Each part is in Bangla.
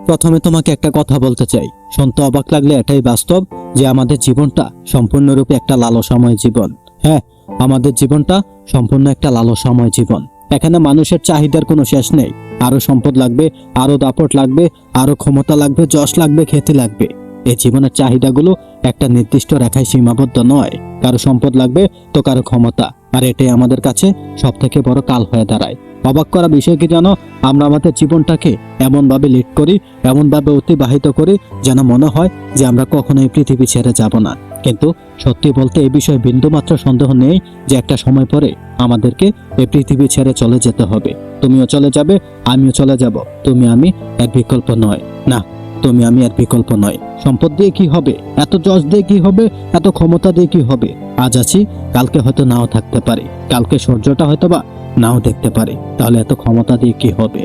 প্রথমে তোমাকে একটা কথা বলতে চাই, শুনতে অবাক লাগলে এটাই বাস্তব যে আমাদের জীবনটা সম্পূর্ণরূপে একটা লালসাময় জীবন। হ্যাঁ, আমাদের জীবনটা সম্পূর্ণ একটা লালসাময় জীবন। এখানে মানুষের চাহিদার কোনো শেষ নেই। আরো সম্পদ লাগবে, আরো দাপট লাগবে, আরো ক্ষমতা লাগবে, যশ লাগবে, খ্যাতি লাগবে। এই জীবনের চাহিদাগুলো একটা নির্দিষ্ট রেখায় সীমাবদ্ধ নয়। কারো সম্পদ লাগবে তো কারো ক্ষমতা, আর এটাই আমাদের কাছে সব থেকে বড় কাল হয়ে দাঁড়ায়। অবাক করা বিষয় কি জানো, আমরা আমাদের জীবনটাকে এমনভাবে লিড করি, এমনভাবে অতিবাহিত করি যেন মনে হয় যে আমরা কখনো এই পৃথিবী ছেড়ে যাব না। কিন্তু সত্যি বলতে এই বিষয়ে বিন্দুমাত্র সন্দেহ নেই যে একটা সময় পরে আমাদেরকে এই পৃথিবী ছেড়ে চলে যেতে হবে। তুমিও চলে যাবে, আমিও চলে যাব। তুমি আমি এর বিকল্প নয়। না, তুমি আমি এর বিকল্প নয়। সম্পদ দিয়ে কি হবে, এত যশ দিয়ে কি হবে, এত ক্ষমতা দিয়ে কি হবে? আজ আছি, কালকে হয়তো নাও থাকতে পারি, কালকে সূর্যটা হয়তো বা নাও দেখতে পারি। তাহলে এত ক্ষমতা দিয়ে কি হবে?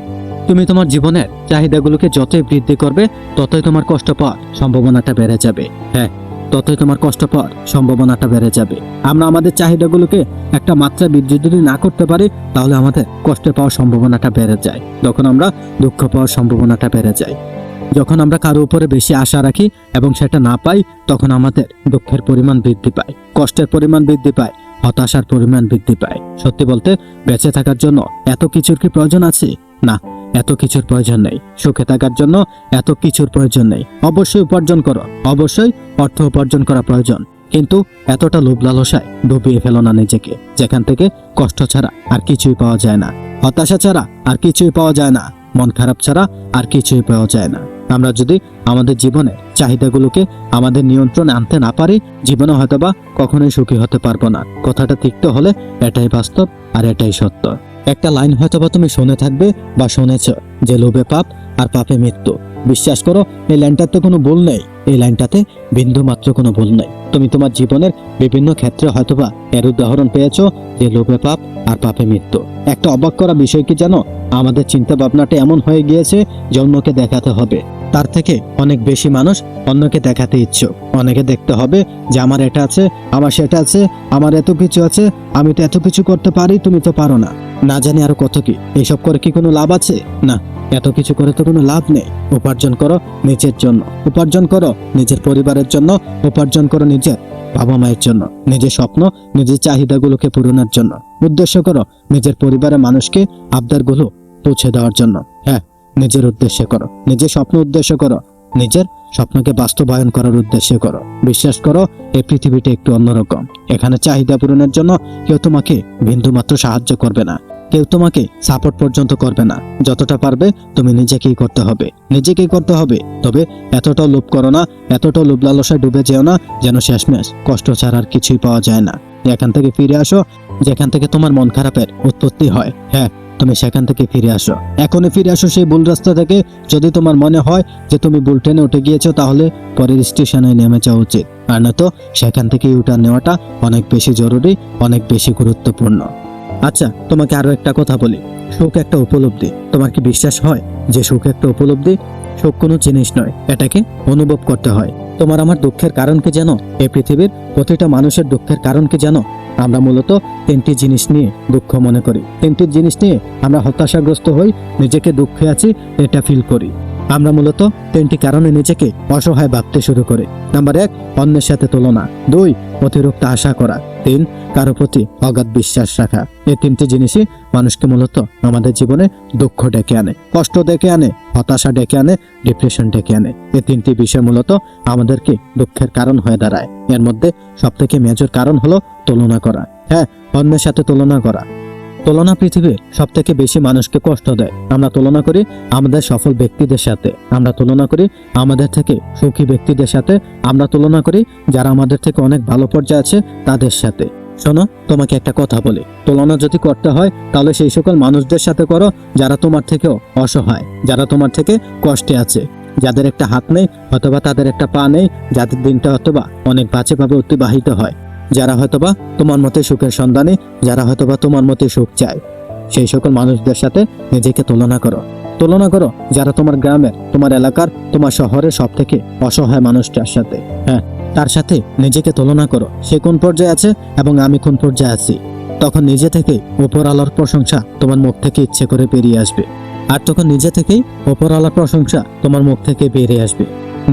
তুমি তোমার জীবনের চাহিদাগুলোকে যতই বৃদ্ধি করবে ততই তোমার কষ্ট পাওয়ার সম্ভাবনাটা বেড়ে যাবে। হ্যাঁ, ততই তোমার কষ্ট পাওয়ার সম্ভাবনাটা বেড়ে যাবে। আমরা আমাদের চাহিদাগুলোকে একটা মাত্রা বৃদ্ধি যদি না করতে পারি তাহলে আমাদের কষ্ট পাওয়ার সম্ভাবনাটা বেড়ে যায়। তখন আমরা দুঃখ পাওয়ার সম্ভাবনাটা বেড়ে যায়। যখন আমরা কারো উপরে বেশি আশা রাখি এবং সেটা না পাই তখন আমাদের দুঃখের পরিমাণ বৃদ্ধি পায়, কষ্টের পরিমাণ বৃদ্ধি পায়, হতাশার পরিমাণ বৃদ্ধি পায়। সত্যি বলতে বেঁচে থাকার জন্য এত কিছুর কি প্রয়োজন আছে? না, এত কিছুর প্রয়োজন নেই। সুখে থাকার জন্য এত কিছুর প্রয়োজন নেই। অবশ্যই উপার্জন করো, অবশ্যই অর্থ উপার্জন করা প্রয়োজন, কিন্তু এতটা লোভ লালসায় ডুবিয়ে ফেলো না নিজেকে, যেখান থেকে কষ্ট ছাড়া আর কিছুই পাওয়া যায় না, হতাশা ছাড়া আর কিছুই পাওয়া যায় না, মন খারাপ ছাড়া আর কিছুই পাওয়া যায় না। আমরা যদি আমাদের জীবনে চাহিদাগুলোকে আমাদের নিয়ন্ত্রণে আনতে না পারি, জীবনে হয়তোবা কখনোই সুখী হতে পারবো না। কথাটা টিকতে হলে এটাই বাস্তব আর এটাই সত্য। একটা লাইন হয়তোবা তুমি শুনে থাকবে বা শুনেছ যে লোভে পাপ আর পাপে মৃত্যু। বিশ্বাস করো, এই লাইনটাতে কোনো ভুল নেই। এই লাইনটাতে বিন্দু মাত্র কোনো ভুল নেই। তুমি তোমার জীবনের বিভিন্ন ক্ষেত্রে হয়তোবা এর উদাহরণ পেয়েছো যে লোভে পাপ আর পাপে মৃত্যু। একটা অবাক করা বিষয় কি জানো, আমাদের চিন্তা ভাবনাটা এমন হয়ে গিয়েছে যে অন্যকে দেখাতে হবে, তার থেকে অনেক বেশি মানুষ অন্যকে দেখাতে ইচ্ছুক। অনেকে দেখতে হবে যে আমার এটা আছে, আমার সেটা আছে, আমার এত কিছু আছে, আমি তো এত কিছু করতে পারি, তুমি তো পারো না, না জানি আরো কত কি। এইসব করে কি কোনো লাভ আছে? না, এত কিছু করে তো কোনো লাভ নেই। উপার্জন করো নিজের জন্য, উপার্জন করো নিজের পরিবারের জন্য, উপার্জন করো নিজের বাবা মায়ের জন্য, নিজের স্বপ্ন নিজের চাহিদাগুলোকে পূরণের জন্য। উদ্দেশ্য করো নিজের পরিবারের মানুষকে আবদারগুলো পৌঁছে দেওয়ার জন্য। হ্যাঁ, নিজের উদ্দেশ্যে করো, নিজের স্বপ্ন উদ্দেশ্য করো, নিজের স্বপ্নকে বাস্তবায়ন করার উদ্দেশ্যে করো। বিশ্বাস করো, এই পৃথিবীটা একটু অন্যরকম। এখানে চাহিদা পূরণের জন্য কেউ তোমাকে বিন্দুমাত্র সাহায্য করবে না, কেউ তোমাকে সাপোর্ট পর্যন্ত করবে না। যতটা পারবে তুমি নিজেকেই করতে হবে, নিজেকেই করতে হবে। তবে এতটাও লোভ করো না, এতটাও লোভ লালসায় ডুবে যেও না যেন শেষমেশ কষ্ট ছাড়া আর কিছুই পাওয়া যায় না। এখান থেকে ফিরে আসো, যেখান থেকে তোমার মন খারাপের উৎপত্তি হয়। হ্যাঁ, তুমি সেখান থেকে ফিরে আসো, এখনই ফিরে আসো সেই ভুল রাস্তা থেকে। যদি তোমার মনে হয় যে তুমি ভুল ট্রেনে উঠে গিয়েছো তাহলে পরের স্টেশনে নেমে যাওয়া উচিত, আর নয়তো সেখান থেকে ইউটার্ন নেওয়াটা অনেক বেশি জরুরি, অনেক বেশি গুরুত্বপূর্ণ। আচ্ছা, তোমাকে আরো একটা কথা বলি, সুখ একটা উপলব্ধি। তোমার কি বিশ্বাস হয় যে সুখ একটা উপলব্ধি? সুখ কোনো জিনিস নয়, এটাকে অনুভব করতে হয়। তোমার আমার দুঃখের কারণ কি জানো? এই পৃথিবীর প্রতিটা মানুষের দুঃখের কারণ কি জানো? আমরা মূলত তিনটি জিনিস নিয়ে দুঃখ মনে করি, তিনটি জিনিস নিয়ে আমরা হতাশাগ্রস্ত হই, নিজেকে দুঃখে আছি এটা ফিল করি। আমরা মূলত তিনটি কারণে নিজেকে অসহায় ভাবতে শুরু করি। নাম্বার 1, অন্যের সাথে তুলনা। 2, অতিরিক্ত আশা করা। 3, কারো প্রতি অগাধ বিশ্বাস রাখা। এই তিনটি জিনিসই মানুষকে মূলত আমাদের জীবনে দুঃখ ডেকে আনে, কষ্ট ডেকে আনে, হতাশা ডেকে আনে, ডিপ্রেশন ডেকে আনে। এই তিনটি বিষয় মূলত আমাদেরকে দুঃখের কারণ হয়ে দাঁড়ায়। এর মধ্যে সবথেকে মেজর কারণ হলো তুলনা করা। হ্যাঁ, অন্যের সাথে তুলনা করা। তুলনা পৃথিবীর সব থেকে বেশি মানুষকে কষ্ট দেয়। আমরা তুলনা করি আমাদের সফল ব্যক্তিদের সাথে, আমরা তুলনা করি আমাদের থেকে সুখী ব্যক্তিদের সাথে, আমরা তুলনা করি যারা আমাদের থেকে অনেক ভালো পর্যায়ে আছে তাদের সাথে। শোনো, তোমাকে একটা কথা বলি, তুলনা যদি করতে হয় তাহলে সেই সকল মানুষদের সাথে করো যারা তোমার থেকেও অসহায়, যারা তোমার থেকে কষ্টে আছে, যাদের একটা হাত নেই, অথবা তাদের একটা পা নেই, যাদের দিনটা অথবা অনেক বাজেভাবে অতিবাহিত হয়, যারা হয়তোবা তোমার মতে সুখের সন্ধানী, যারা হয়তোবা তোমার মতে সুখ চায়, সেই সকল মানুষদের সাথে নিজেকে তুলনা করো। তুলনা করো যারা তোমার গ্রামের, তোমার এলাকার, তোমার শহরের সব থেকে অসহায় মানুষটার সাথে। হ্যাঁ, তার সাথে নিজেকে তুলনা করো, সে কোন পর্যায়ে আছে এবং আমি কোন পর্যায়ে আছি। তখন নিজে থেকে উপর আলোর প্রশংসা তোমার মুখ থেকে ইচ্ছে করে বেরিয়ে আসবে। আর তখন নিজে থেকেই ওপরওয়ালার প্রশংসা তোমার মুখ থেকে বেরিয়ে আসবে।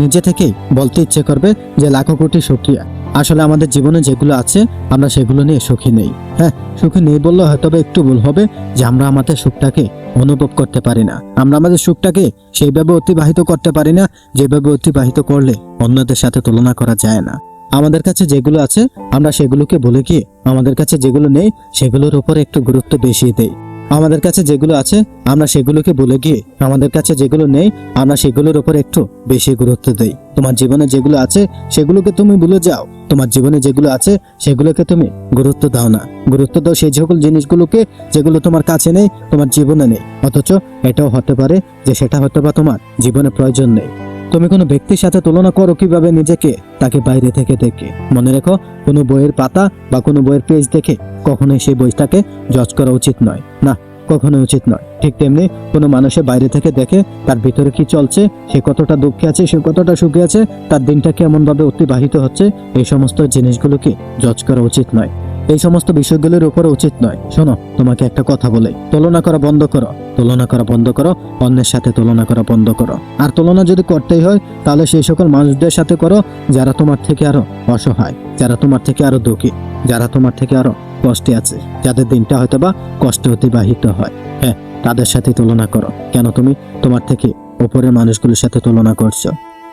নিজে থেকেই বলতে ইচ্ছে করবে যে লাখো কোটি শুকরিয়া। আসলে আমাদের জীবনে যেগুলো আছে আমরা সেগুলো নিয়ে সুখী নেই। হ্যাঁ, সুখী নেই বললে হয়তো একটু ভুল হবে, যে আমরা আমাদের সুখটাকে অনুভব করতে পারি না। আমরা আমাদের সুখটাকে সেইভাবে অতিবাহিত করতে পারি না যেভাবে অতিবাহিত করলে অন্যদের সাথে তুলনা করা যায় না। আমাদের কাছে যেগুলো আছে আমরা সেগুলোকে ভুলে গিয়ে আমাদের কাছে যেগুলো নেই সেগুলোর উপর একটু গুরুত্ব বেশি দেই। আমাদের কাছে যেগুলো আছে আমরা সেগুলোকে ভুলে গিয়ে আমাদের কাছে যেগুলো নেই আমরা সেগুলোর উপর একটু বেশি গুরুত্ব দেই। তোমার জীবনে যেগুলো আছে সেগুলোকে তুমি ভুলে যাও। তোমার জীবনে যেগুলো আছে সেগুলোকে তুমি গুরুত্ব দাও না। গুরুত্ব দাও সেই সকল জিনিসগুলোকে যেগুলো তোমার কাছে নেই, তোমার জীবনে নেই। অথচ এটাও হতে পারে যে সেটা হয়তো বা তোমার জীবনে প্রয়োজন নেই। তুমি কোনো ব্যক্তির সাথে তুলনা করো কিভাবে নিজেকে, তাকে বাইরে থেকে দেখে। মনে রেখো, কোনো বইয়ের পাতা বা কোনো বইয়ের পেজ দেখে কখনোই সেই বইটাকে জজ করা উচিত নয়। না, কখনোই উচিত নয়। ঠিক তেমনি কোনো মানুষের বাইরে থেকে দেখে তার ভিতরে কি চলছে, সে কতটা দুঃখে আছে, সে কতটা সুখে আছে, তার দিনটা কেমন ভাবে অতিবাহিত হচ্ছে, এই সমস্ত জিনিসগুলোকে জজ করা উচিত নয়। এই সমস্ত বিষয়গুলোর উপরে উচিত নয়। শোনো, তোমাকে একটা কথা বলে, তুলনা করা বন্ধ করো। তুলনা করা বন্ধ করো, অন্যের সাথে তুলনা করা বন্ধ করো। আর তুলনা যদি করতেই হয় তাহলে সেই সকল মানুষদের সাথে করো যারা তোমার থেকে আরো অসহায়, যারা তোমার থেকে আরো দুঃখী, যারা তোমার থেকে আরো কষ্টে আছে, যাদের দিনটা হয়তো বা কষ্টে অতিবাহিত হয়। হ্যাঁ, তাদের সাথে তুলনা করো। কেন তুমি তোমার থেকে উপরের মানুষগুলোর সাথে তুলনা করছো?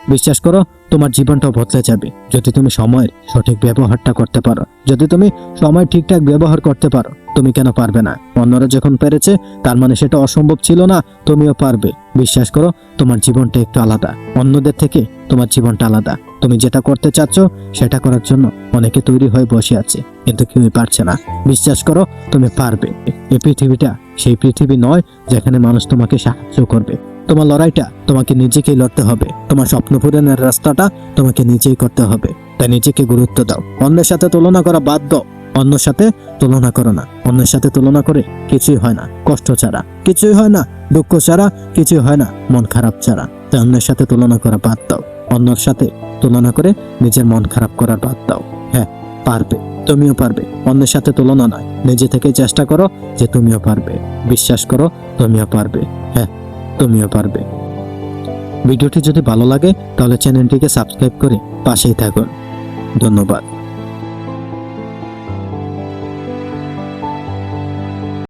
বিশ্বাস করো, তোমার জীবনটাও বদলে যাবে যদি তুমি সময়ের সঠিক ব্যবহারটা করতে পারো। যদি তুমি সময় ঠিকঠাক ব্যবহার করতে পারো। তুমি কেন পারবে না? অন্যরা যখন পেরেছে তার মানে সেটা অসম্ভব ছিল না, তুমিও পারবে। বিশ্বাস করো, তোমার জীবনটা একটু আলাদা, অন্যদের থেকে তোমার জীবনটা আলাদা। তুমি যেটা করতে চাচ্ছ সেটা করার জন্য অনেকে তৈরি হয়ে বসে আছে, কিন্তু কেউই পারছে না। বিশ্বাস করো, তুমি পারবে। এই পৃথিবীটা সেই পৃথিবী নয় যেখানে মানুষ তোমাকে সাহায্য করবে। তোমার লড়াইটা তোমাকে নিজেকেই লড়তে হবে। তোমার স্বপ্ন পূরণের রাস্তাটা তোমাকে নিজেই করতে হবে। তাই নিজেকে গুরুত্ব দাও। অন্যের সাথে তুলনা করা বাদ দাও। অন্যের সাথে তুলনা করো না। অন্যের সাথে তুলনা করে কিছুই হয় না, কষ্ট ছাড়া কিছুই হয় না, দুঃখ ছাড়া কিছুই হয় না, মন খারাপ ছাড়া। তাই অন্যের সাথে তুলনা করা বাদ দাও। অন্যের সাথে তুলনা করে নিজের মন খারাপ করার বাদ দাও। হ্যাঁ, পারবে, তুমিও পারবে। অন্যের সাথে তুলনা নয়, নিজে থেকে চেষ্টা করো যে তুমিও পারবে। বিশ্বাস করো, তুমিও পারবে। হ্যাঁ, তুমিও পারবে। ভিডিওটি যদি ভালো লাগে তাহলে চ্যানেলটিকে সাবস্ক্রাইব করে পাশেই থাকুন। ধন্যবাদ।